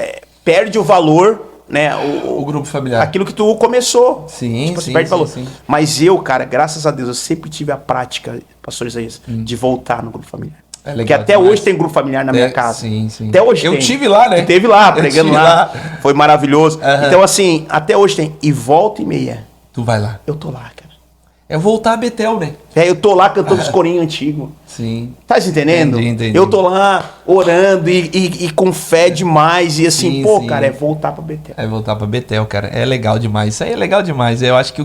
B: perde o valor, né? O grupo familiar. Aquilo que tu começou.
A: Sim,
B: tipo, sim, perde valor. Sim. Mas eu, cara, graças a Deus, eu sempre tive a prática, pastor Isaías, de voltar no grupo familiar. Porque até hoje tem grupo familiar na minha casa.
A: Sim, sim.
B: Até hoje
A: eu tive lá, né?
B: Teve lá, pregando lá. Foi maravilhoso. Então, assim, até hoje tem. E volta e meia.
A: Tu vai lá.
B: Eu tô lá, cara.
A: É voltar a Betel, né?
B: Eu tô lá cantando os corinhos antigos.
A: Sim.
B: Tá entendendo?
A: Entendi.
B: Eu tô lá orando e com fé demais. E assim, sim. Cara, é voltar pra Betel.
A: É voltar pra Betel, cara. É legal demais. Isso aí é legal demais. Eu acho que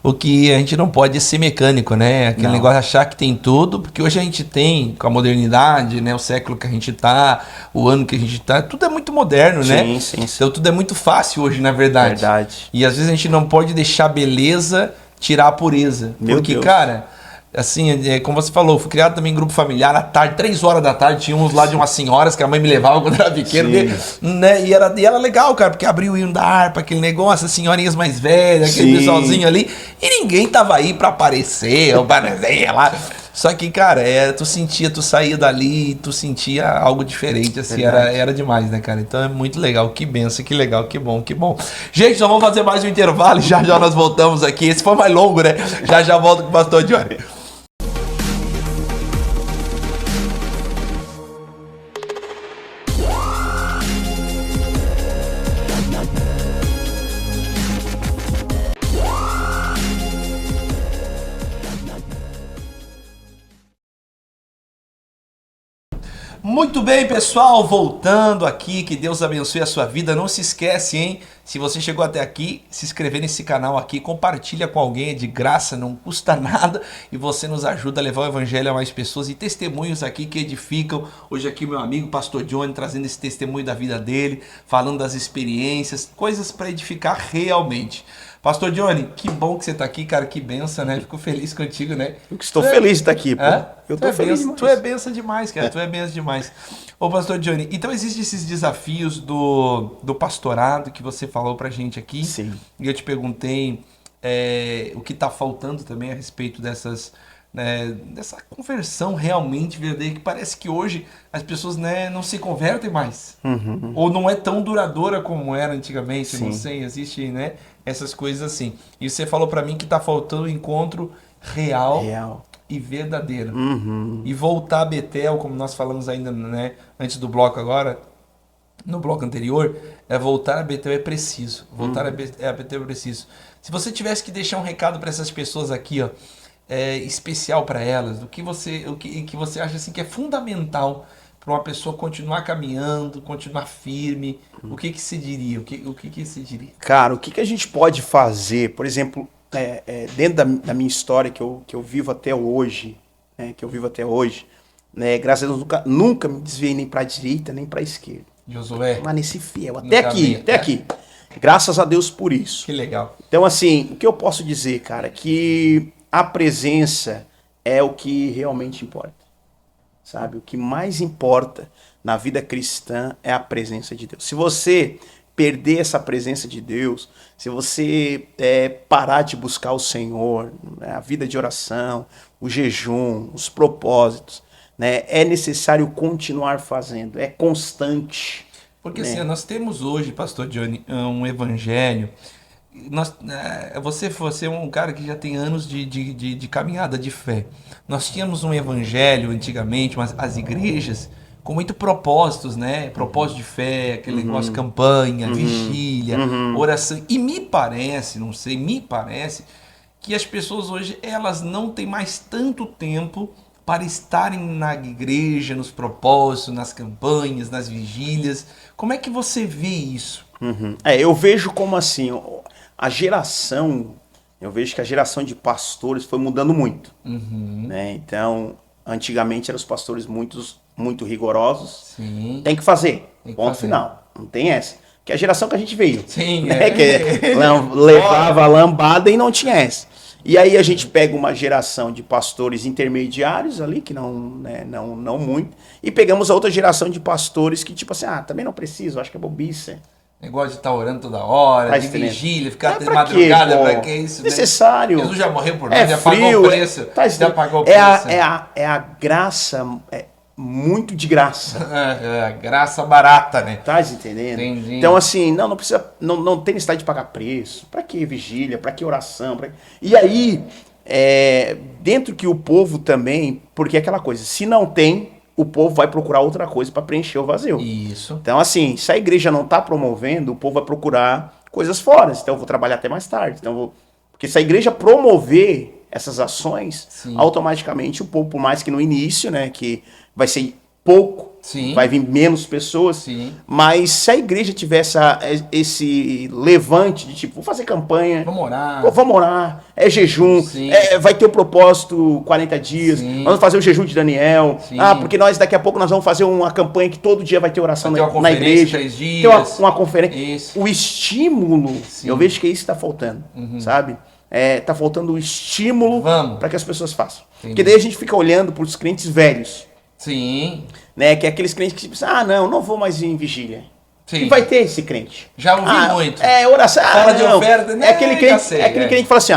A: o que a gente não pode é ser mecânico, né? Aquele negócio de achar que tem tudo, porque hoje a gente tem, com a modernidade, né? O século que a gente tá, o ano que a gente tá, tudo é muito moderno, né?
B: Sim.
A: Então tudo é muito fácil hoje, na verdade. E às vezes a gente não pode deixar a beleza tirar a pureza. Porque, cara, assim, como você falou, fui criado também em grupo familiar, à tarde, 3 horas da tarde, tinha uns lá de umas senhoras que a mãe me levava quando era pequeno, né? E era legal, cara, porque abriu o hino da harpa, aquele negócio, as senhorinhas mais velhas, aquele pessoalzinho ali, e ninguém tava aí pra aparecer, ou pra lá. Só que, cara, tu saía dali, tu sentia algo diferente, assim, era demais, né, cara? Então é muito legal, que benção, que legal, que bom, que bom. Gente, nós vamos fazer mais um intervalo e já nós voltamos aqui. Esse foi mais longo, né? Já volto com o pastor Johnny. Muito bem, pessoal, voltando aqui, que Deus abençoe a sua vida. Não se esquece, hein? Se você chegou até aqui, se inscrever nesse canal aqui, compartilha com alguém, é de graça, não custa nada e você nos ajuda a levar o evangelho a mais pessoas e testemunhos aqui que edificam. Hoje aqui meu amigo Pastor Johnny trazendo esse testemunho da vida dele, falando das experiências, coisas para edificar realmente. Pastor Johnny, que bom que você está aqui, cara, que benção, né? Fico feliz contigo, né?
B: Eu estou feliz de estar aqui, pô. Eu estou feliz demais.
A: Tu é benção demais, cara, tu é benção demais. Ô, Pastor Johnny, então existem esses desafios do pastorado que você falou pra gente aqui.
B: Sim.
A: E eu te perguntei o que está faltando também a respeito dessas, né, dessa conversão realmente verdadeira, que parece que hoje as pessoas, né, não se convertem mais. Ou não é tão duradoura como era antigamente,
B: Sim.
A: não sei, existe, né, essas coisas assim. E você falou para mim que está faltando o encontro real e verdadeiro. E voltar a Betel, como nós falamos ainda, né, antes do bloco agora, no bloco anterior, voltar a Betel é preciso. Voltar a Betel é preciso. Se você tivesse que deixar um recado para essas pessoas aqui, ó, especial para elas, o que você acha assim que é fundamental para uma pessoa continuar caminhando, continuar firme, o que se diria? O que se diria?
B: Cara, o que a gente pode fazer, por exemplo, dentro da minha história que eu vivo até hoje, né, graças a Deus nunca me desviei nem para a direita nem para a esquerda.
A: Josué,
B: Permaneci fiel até aqui. Graças a Deus por isso.
A: Que legal.
B: Então, assim, o que eu posso dizer, cara, que a presença é o que realmente importa. Sabe? O que mais importa na vida cristã é a presença de Deus. Se você perder essa presença de Deus, se você parar de buscar o Senhor, né, a vida de oração, o jejum, os propósitos, né, é necessário continuar fazendo, é constante.
A: Porque assim, nós temos hoje, pastor Johnny, um evangelho. Você é um cara que já tem anos de caminhada de fé. Nós tínhamos um evangelho antigamente, mas as igrejas com muito propósitos, né? Propósito de fé, aquele negócio, campanha, vigília, oração. E me parece que as pessoas hoje, elas não têm mais tanto tempo para estarem na igreja, nos propósitos, nas campanhas, nas vigílias. Como é que você vê isso?
B: Eu vejo como assim, eu vejo que a geração de pastores foi mudando muito. Né? Então, antigamente eram os pastores muito rigorosos.
A: Sim.
B: Tem que fazer, ponto final. Não tem essa. Que é a geração que a gente veio.
A: Sim,
B: né? Que levava a lambada e não tinha essa. E aí a gente pega uma geração de pastores intermediários ali, que não muito, e pegamos a outra geração de pastores que tipo assim, também não preciso, acho que é bobice.
A: Negócio de estar orando toda hora, de vigília, ficar de
B: pra
A: madrugada,
B: quê,
A: pra que isso?
B: Necessário.
A: Jesus já morreu por nós, já
B: frio,
A: pagou o preço. Já pagou o preço.
B: É a graça, muito de graça.
A: Graça barata, né?
B: Tá entendendo?
A: Entendi.
B: Então assim, não precisa, não tem necessidade de pagar preço. Pra que vigília? Pra que oração? E aí, dentro que o povo também, porque é aquela coisa, se não tem, o povo vai procurar outra coisa para preencher o vazio.
A: Isso.
B: Então, assim, se a igreja não está promovendo, o povo vai procurar coisas fora. Então, eu vou trabalhar até mais tarde. Porque se a igreja promover essas ações,
A: Sim.
B: automaticamente o povo, por mais que no início, né, que vai ser pouco,
A: Sim.
B: vai vir menos pessoas,
A: Sim.
B: mas se a igreja tiver esse levante de tipo, vou fazer campanha, vamos orar, é jejum, vai ter o propósito 40 dias,
A: Sim.
B: vamos fazer o jejum de Daniel,
A: Sim.
B: porque daqui a pouco nós vamos fazer uma campanha que todo dia vai ter oração
A: na
B: igreja,
A: 3 dias.
B: Ter uma conferência,
A: Isso.
B: o estímulo,
A: Sim.
B: eu vejo que é isso que está faltando, sabe? Tá faltando o estímulo para que as pessoas façam.
A: Entendi.
B: Porque daí a gente fica olhando para os crentes velhos.
A: Sim.
B: Né, que é aqueles crentes que tipo, não vou mais ir em vigília.
A: Sim.
B: E vai ter esse crente.
A: Já ouvi muito.
B: Oração.
A: Fala de oferta, né?
B: É aquele crente que fala assim,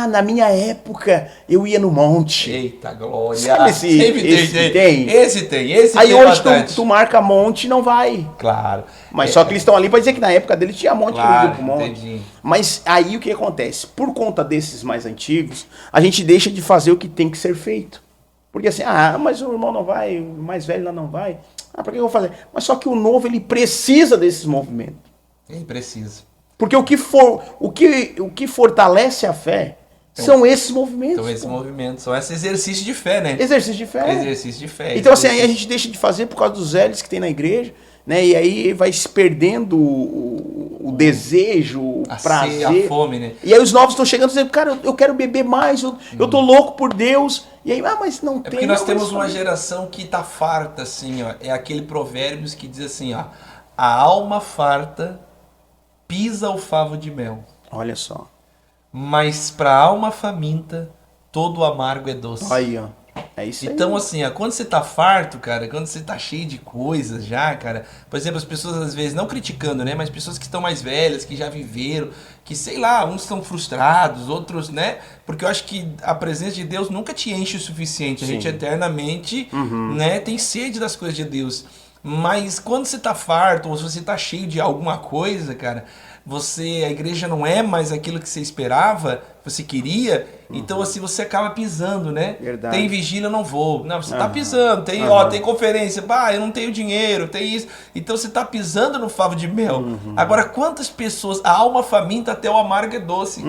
B: na minha época eu ia no monte.
A: Eita, glória.
B: Sabe esse tem?
A: Esse tem
B: Aí hoje tu marca monte e não vai.
A: Claro.
B: Mas só que eles estão ali para dizer que na época dele tinha monte,
A: claro,
B: pro monte.
A: Entendi.
B: Mas aí o que acontece? Por conta desses mais antigos, a gente deixa de fazer o que tem que ser feito. Porque assim, mas o irmão não vai, o mais velho lá não vai. Pra que eu vou fazer? Mas só que o novo, ele precisa desses movimentos.
A: Ele precisa.
B: Porque o que fortalece a fé são esses movimentos.
A: São esses movimentos, são esse exercício de fé, né?
B: Exercício de fé.
A: Exercício de fé.
B: Então assim, aí a gente deixa de fazer por causa dos velhos que tem na igreja, né? E aí vai se perdendo o desejo, o prazer.
A: A fome, né?
B: E aí os novos estão chegando dizendo, cara, eu quero beber mais, eu tô louco por Deus. E aí, mas não tem.
A: Porque nós temos uma geração que tá farta, assim, ó. É aquele provérbios que diz assim, ó. A alma farta pisa o favo de mel.
B: Olha só.
A: Mas pra alma faminta, todo o amargo é doce.
B: Aí, ó. É isso aí.
A: Então, assim, quando você tá farto, cara, quando você tá cheio de coisas já, cara, por exemplo, as pessoas às vezes, não criticando, né, mas pessoas que estão mais velhas, que já viveram, que sei lá, uns estão frustrados, outros, né, porque eu acho que a presença de Deus nunca te enche o suficiente, a gente eternamente, né, tem sede das coisas de Deus. Mas quando você tá farto, ou se você tá cheio de alguma coisa, cara, a igreja não é mais aquilo que você esperava, você queria, então assim você acaba pisando, né?
B: Verdade.
A: Tem vigília, eu não vou. Não, você tá pisando. Tem, tem conferência, eu não tenho dinheiro, tem isso. Então você tá pisando no favo de mel. Agora, quantas pessoas, a alma faminta até o amargo é doce.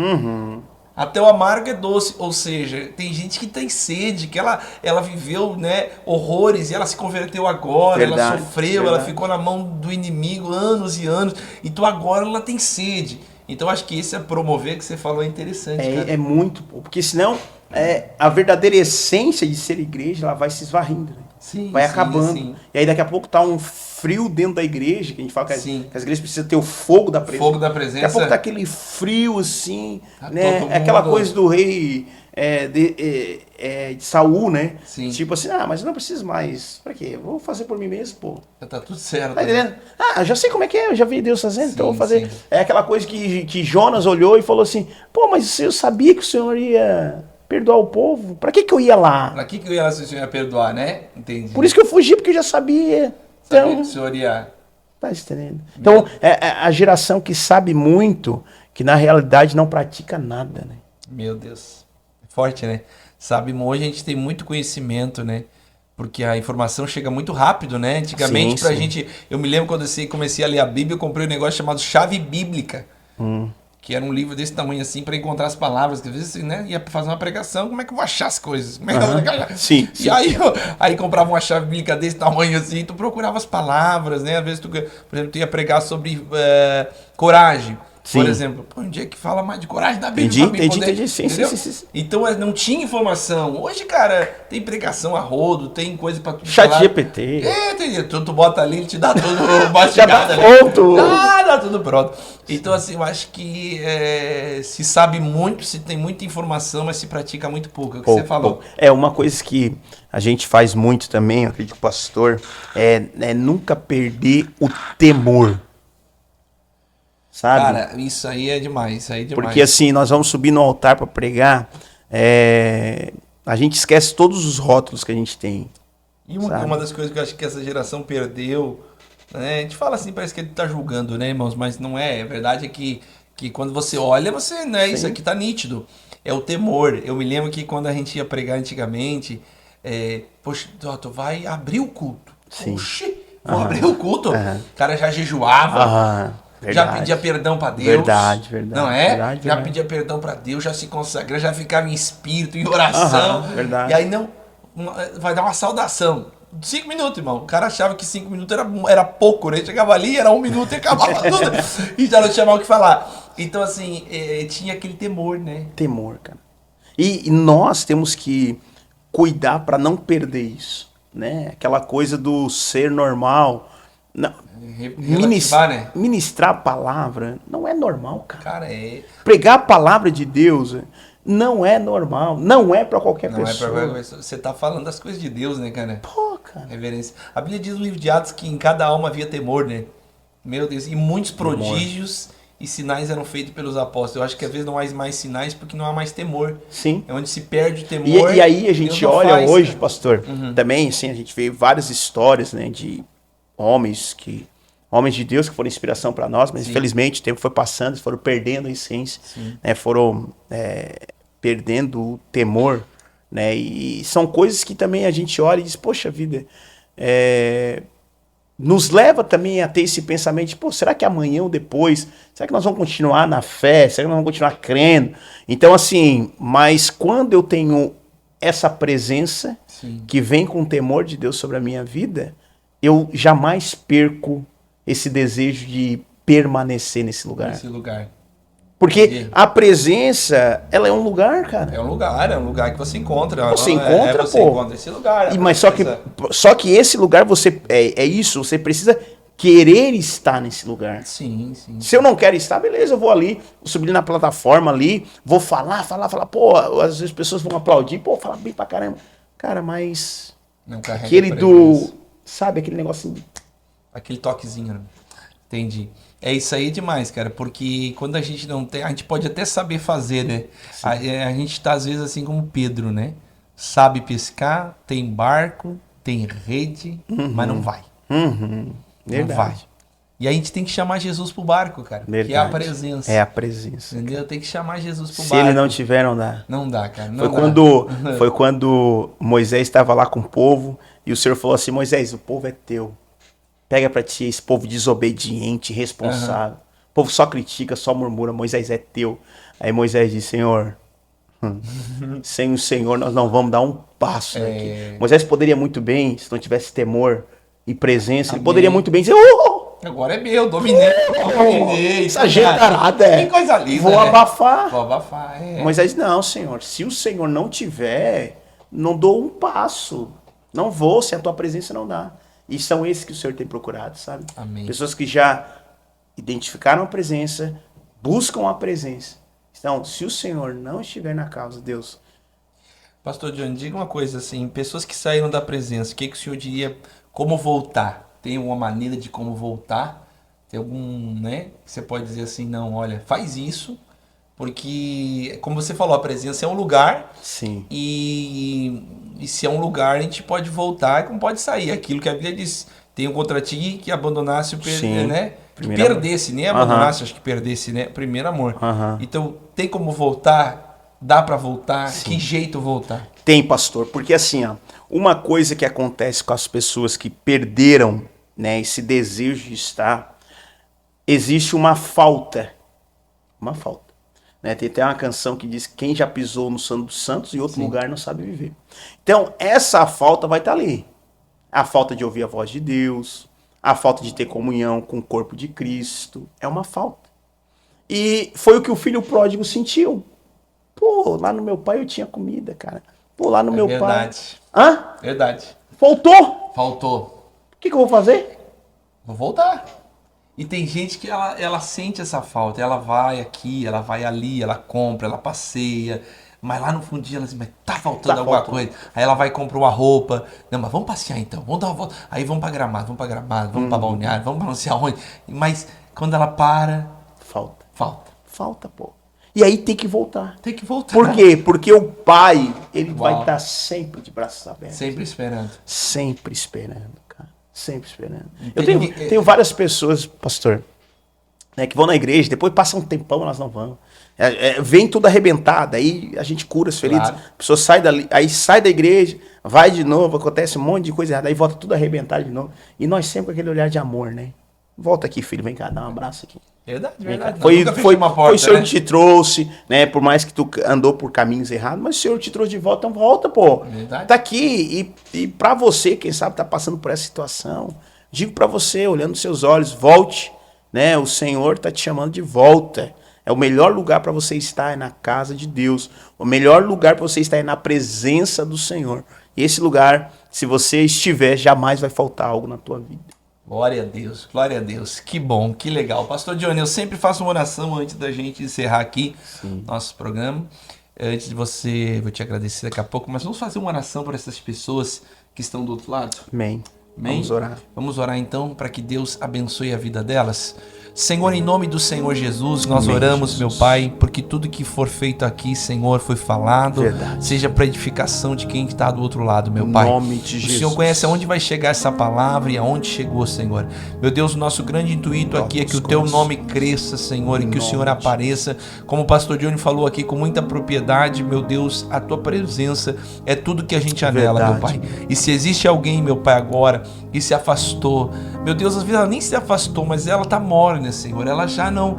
A: Até o amargo é doce, ou seja, tem gente que tem sede, que ela viveu, né, horrores e ela se converteu agora, ela sofreu, ela ficou na mão do inimigo anos e anos, então agora ela tem sede. Então acho que esse promover que você falou é interessante, cara.
B: É muito, porque senão a verdadeira essência de ser igreja, ela vai se esvarrindo, né?
A: Sim,
B: vai acabando.
A: Sim.
B: E aí daqui a pouco tá um frio dentro da igreja, que a gente fala que as igrejas precisam ter o fogo da presença.
A: Fogo da presença.
B: Daqui a pouco tá aquele frio assim,
A: tá
B: né? Aquela coisa do rei de Saul, né?
A: Sim.
B: Tipo assim, mas eu não preciso mais. Pra quê? Eu vou fazer por mim mesmo, pô.
A: Já tá tudo certo.
B: Tá entendendo? Eu já sei como é que é, eu já vi Deus fazendo, então eu vou fazer. Sim. É aquela coisa que Jonas olhou e falou assim, pô, mas eu sabia que o Senhor ia perdoar o povo, pra que eu ia lá?
A: Pra que eu ia lá se o Senhor ia perdoar, né? Entendi.
B: Por isso que eu fugi, porque eu já sabia.
A: Sabia que o Senhor ia...
B: Tá entendendo? Então, a geração que sabe muito, que na realidade não pratica nada, né?
A: Meu Deus. Forte, né? Sabe, hoje a gente tem muito conhecimento, né? Porque a informação chega muito rápido, né? Antigamente, pra gente... Eu me lembro quando eu comecei a ler a Bíblia, eu comprei um negócio chamado Chave Bíblica. Que era um livro desse tamanho assim, para encontrar as palavras, que às vezes, né, ia fazer uma pregação, como é que eu vou achar as coisas? Como é que eu...
B: Sim.
A: E aí comprava uma chave bíblica desse tamanho assim, tu procurava as palavras, né? Às vezes por exemplo, tu ia pregar sobre coragem. Sim. Por exemplo, onde é que fala mais de coragem da Bíblia?
B: Entendi. Sim.
A: Então não tinha informação. Hoje, cara, tem pregação a rodo, tem coisa pra tu
B: Chat GPT.
A: Tu bota ali, ele te dá tudo mastigado.
B: Já tá pronto.
A: Dá tudo pronto. Então, assim, eu acho que se sabe muito, se tem muita informação, mas se pratica muito pouco. É o que você falou.
B: Uma coisa que a gente faz muito também, eu acredito que o pastor, é nunca perder o temor. Sabe?
A: Cara, isso aí é demais,
B: Porque assim, nós vamos subir no altar para pregar, a gente esquece todos os rótulos que a gente tem.
A: E uma das coisas que eu acho que essa geração perdeu, né? A gente fala assim, parece que ele tá julgando, né, irmãos? Mas não é. A verdade é que quando você olha, você, né, isso aqui tá nítido. É o temor. Eu me lembro que quando a gente ia pregar antigamente, poxa, tu vai abrir o culto.
B: Sim.
A: Oxi, vou abrir o culto. O cara já jejuava.
B: Verdade.
A: Já pedia perdão para Deus.
B: Verdade.
A: Não é?
B: Verdade.
A: Já pedia perdão para Deus, já se consagrava, já ficava em espírito, em oração.
B: Verdade.
A: E aí vai dar uma saudação. 5 minutos, irmão. O cara achava que 5 minutos era pouco, né? Chegava ali, era 1 minuto e acabava tudo. E já não tinha mal o que falar. Então, assim, tinha aquele temor, né?
B: Temor, cara. E nós temos que cuidar para não perder isso, né? Aquela coisa do ser normal. Não. Ministrar a palavra não é normal, cara.
A: Cara,
B: Pregar a palavra de Deus não é normal. Não é para qualquer pessoa. Não é pra qualquer pessoa.
A: Você tá falando das coisas de Deus, né, cara?
B: Pô, cara.
A: Reverência. A Bíblia diz no livro de Atos que em cada alma havia temor, né? Meu Deus. E muitos prodígios e sinais eram feitos pelos apóstolos. Eu acho que às vezes não há mais sinais porque não há mais temor.
B: Sim.
A: É onde se perde o temor.
B: E aí a gente olha hoje, pastor, também, assim, a gente vê várias histórias, né, de homens de Deus que foram inspiração para nós, mas infelizmente o tempo foi passando, eles foram perdendo a essência, né, foram perdendo o temor, né, e são coisas que também a gente olha e diz, poxa vida, nos leva também a ter esse pensamento de, pô, será que amanhã ou depois, será que nós vamos continuar na fé, será que nós vamos continuar crendo? Então assim, mas quando eu tenho essa presença que vem com o temor de Deus sobre a minha vida, eu jamais perco esse desejo de permanecer nesse lugar. Porque a presença, ela é um lugar, cara.
A: É um lugar que você encontra.
B: Você encontra,
A: você encontra esse lugar.
B: Mas só que esse lugar, você isso, você precisa querer estar nesse lugar.
A: Sim.
B: Se eu não quero estar, beleza, eu vou ali, vou subir na plataforma ali, vou falar, pô, às vezes as pessoas vão aplaudir, pô, fala bem pra caramba. Cara, mas
A: Não carrega
B: aquele
A: presença.
B: sabe, aquele negocinho.
A: Aquele toquezinho, né? Entendi. É isso aí demais, cara, porque quando a gente não tem, a gente pode até saber fazer, né? A gente tá às vezes assim como Pedro, né? Sabe pescar, tem barco, tem rede, mas não vai. Não vai.
B: Verdade.
A: E a gente tem que chamar Jesus pro barco, cara, que é a
B: Verdade.
A: presença.
B: É a presença.
A: Entendeu? Tem que chamar Jesus pro
B: Se
A: barco.
B: ele não tiver, não dá.
A: Não dá, cara. Não
B: Foi
A: dá.
B: quando Moisés estava lá com o povo e o Senhor falou assim: Moisés, o povo é teu. Pega pra ti esse povo desobediente, irresponsável. O povo só critica, só murmura. Moisés é teu. Aí Moisés disse: Senhor, sem o Senhor nós não vamos dar um passo aqui. Moisés poderia muito bem, se não tivesse temor e presença, ele poderia muito bem dizer:
A: Agora é meu, dominei.
B: essa gentarada é.
A: Que coisa linda.
B: Vou abafar.
A: Vou abafar, é.
B: Moisés, não, Senhor. Se o Senhor não tiver, não dou um passo. Não vou, se a tua presença não dá. E são esses que o Senhor tem procurado, sabe?
A: Amém.
B: Pessoas que já identificaram a presença, buscam a presença. Então, se o Senhor não estiver na causa, Deus...
A: Pastor John, diga uma coisa assim, pessoas que saíram da presença, o que o senhor diria, como voltar? Tem alguma maneira de como voltar? Tem algum, né? Que você pode dizer assim, não, olha, faz isso, porque, como você falou, a presença é um lugar.
B: Sim.
A: E se é um lugar, a gente pode voltar, como pode sair. Aquilo que a Bíblia diz, tenho contra ti que abandonasse o
B: Sim.
A: né? Que
B: Primeiro
A: perdesse, nem abandonasse, acho que perdesse, né? Primeiro amor.
B: Aham.
A: Então, tem como voltar? Dá pra voltar?
B: Sim.
A: Que jeito voltar?
B: Tem, pastor, porque assim, ó, uma coisa que acontece com as pessoas que perderam, né, esse desejo de estar, existe uma falta. Uma falta. Né? Tem até uma canção que diz: quem já pisou no Santo dos Santos e outro
A: Sim.
B: lugar não sabe viver. Então, essa falta vai estar ali. A falta de ouvir a voz de Deus, a falta de ter comunhão com o corpo de Cristo, é uma falta. E foi o que o filho pródigo sentiu. Pô, lá no meu pai eu tinha comida, cara. Pô, lá no meu
A: verdade.
B: pai... Hã?
A: Verdade.
B: Faltou?
A: Faltou.
B: O que eu vou fazer?
A: Vou voltar. E tem gente que ela sente essa falta. Ela vai aqui, ela vai ali, ela compra, ela passeia. Mas lá no fundinho ela diz, mas tá faltando
B: Tá
A: alguma
B: faltando.
A: coisa. Aí ela vai e compra uma roupa. Não, mas vamos passear então, vamos dar uma volta. Aí vamos pra Gramado, vamos pra Balneário, vamos pra não sei aonde. Mas quando ela para,
B: Falta.
A: falta.
B: Falta, pô. E aí tem que voltar.
A: Tem que voltar.
B: Por quê? Porque o pai, ele vai
A: Uau.
B: estar sempre de braços abertos.
A: Sempre esperando.
B: Sempre esperando, cara. Sempre esperando.
A: Tem
B: Eu tenho,
A: ninguém-
B: tenho várias pessoas, pastor, né, que vão na igreja, depois passa um tempão, elas não vão. Vem tudo arrebentado, aí a gente cura as feridas.
A: Claro.
B: A pessoa sai dali, aí sai da igreja, vai de novo, acontece um monte de coisa errada, aí volta tudo arrebentado de novo. E nós sempre com aquele olhar de amor, né? Volta aqui, filho, vem cá, dá um abraço aqui.
A: Verdade,
B: Vem cá.
A: verdade. Nós
B: Foi
A: nunca fechamos uma porta,
B: o Senhor
A: né?
B: que te trouxe, né? Por mais que tu andou por caminhos errados, mas o Senhor te trouxe de volta, então volta, pô.
A: Verdade.
B: Tá aqui. E pra você, quem sabe, tá passando por essa situação, digo pra você, olhando nos seus olhos, volte, né? O Senhor tá te chamando de volta. É o melhor lugar para você estar é na casa de Deus. O melhor lugar para você estar é na presença do Senhor. E esse lugar, se você estiver, jamais vai faltar algo na tua vida.
A: Glória a Deus, glória a Deus. Que bom, que legal. Pastor Johnny, eu sempre faço uma oração antes da gente encerrar aqui nosso programa. Antes de você, vou te agradecer daqui a pouco, mas vamos fazer uma oração para essas pessoas que estão do outro lado?
B: Amém.
A: Amém?
B: Vamos orar.
A: Vamos orar então para que Deus abençoe a vida delas. Senhor, em nome do Senhor Jesus, nós
B: Amém,
A: oramos,
B: Jesus.
A: meu Pai, porque tudo que for feito aqui, Senhor, foi falado,
B: Verdade.
A: seja para edificação de quem está do outro lado, meu
B: Em
A: Pai.
B: nome de
A: O
B: Jesus.
A: Senhor conhece aonde vai chegar essa palavra e aonde chegou, Senhor. Meu Deus, o nosso grande intuito aqui é que o Teu nome cresça, Senhor, e que o Senhor apareça. Como o pastor Johnny falou aqui com muita propriedade, meu Deus, a Tua presença é tudo que a gente anela, meu Pai.
B: Verdade.
A: E se existe alguém, meu Pai, agora que se afastou, meu Deus, às vezes ela nem se afastou, mas ela está morna, Senhor. Ela já não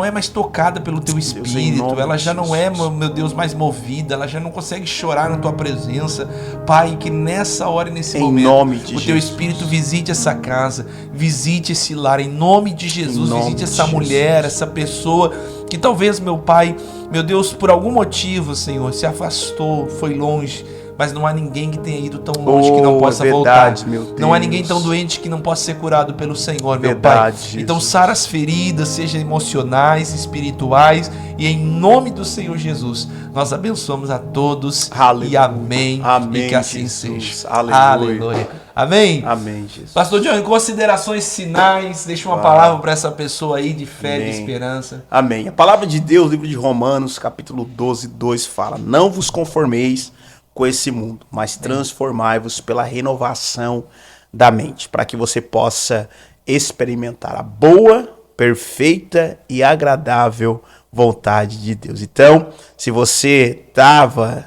A: é mais tocada pelo Teu
B: em
A: Espírito,
B: nome
A: ela
B: de
A: já não é,
B: Jesus.
A: meu Deus, mais movida, ela já não consegue chorar na Tua presença. Pai, que nessa hora e nesse
B: Em
A: momento,
B: nome de
A: o Teu
B: Jesus.
A: Espírito visite essa casa, visite esse lar, em nome de Jesus,
B: Em nome
A: visite
B: de
A: essa
B: Jesus.
A: mulher, essa pessoa que talvez, meu Pai, meu Deus, por algum motivo, Senhor, se afastou, foi longe. mas não há ninguém que tenha ido tão longe que não possa
B: verdade,
A: voltar.
B: meu Deus.
A: Não há ninguém tão doente que não possa ser curado pelo Senhor, meu
B: Verdade,
A: Pai.
B: Jesus.
A: Então sara as feridas, sejam emocionais, espirituais, e em nome do Senhor Jesus, nós abençoamos a todos.
B: Aleluia.
A: E amém.
B: Amém,
A: E que assim
B: Jesus.
A: seja.
B: Aleluia.
A: Amém.
B: Amém, Jesus.
A: Pastor Johnny, considerações finais, deixa uma
B: Uau.
A: palavra para essa pessoa aí de fé,
B: Amém.
A: de esperança.
B: Amém. A palavra de Deus, livro de Romanos, capítulo 12, 2, fala: não vos conformeis com esse mundo, mas transformai-vos pela renovação da mente, para que você possa experimentar a boa, perfeita e agradável vontade de Deus. Então, se você estava,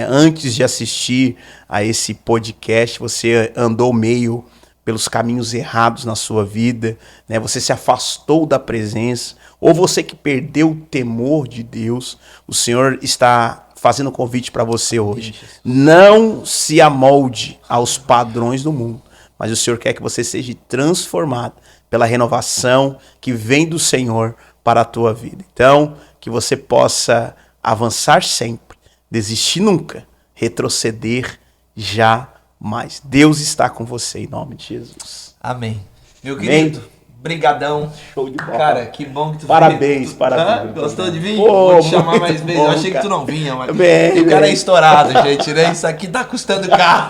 B: antes de assistir a esse podcast, você andou meio pelos caminhos errados na sua vida, você se afastou da presença, ou você que perdeu o temor de Deus, o Senhor está fazendo um convite para você hoje. Não se amolde aos padrões do mundo, mas o Senhor quer que você seja transformado pela renovação que vem do Senhor para a tua vida. Então, que você possa avançar sempre, desistir nunca, retroceder jamais. Deus está com você em nome de Jesus.
A: Amém. Meu
B: Amém.
A: querido, brigadão.
B: Show de bola.
A: Cara, que bom que tu
B: Parabéns,
A: veio.
B: parabéns.
A: Gostou de vir?
B: Pô,
A: Vou te chamar
B: muito
A: mais vezes.
B: bom,
A: Eu achei
B: cara.
A: que tu não vinha, mas
B: Bem,
A: o cara é
B: bem.
A: estourado, gente, né? Isso aqui tá custando caro.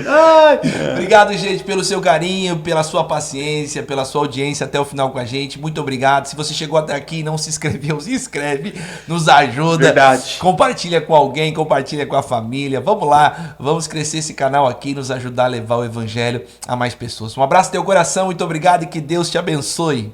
A: Ai, obrigado, gente, pelo seu carinho, pela sua paciência, pela sua audiência até o final com a gente. Muito obrigado. Se você chegou até aqui e não se inscreveu, se inscreve, nos ajuda.
B: Verdade.
A: Compartilha com alguém, compartilha com a família. Vamos lá, vamos crescer esse canal aqui, nos ajudar a levar o evangelho a mais pessoas. Um abraço no teu coração, muito obrigado e que Deus te abençoe.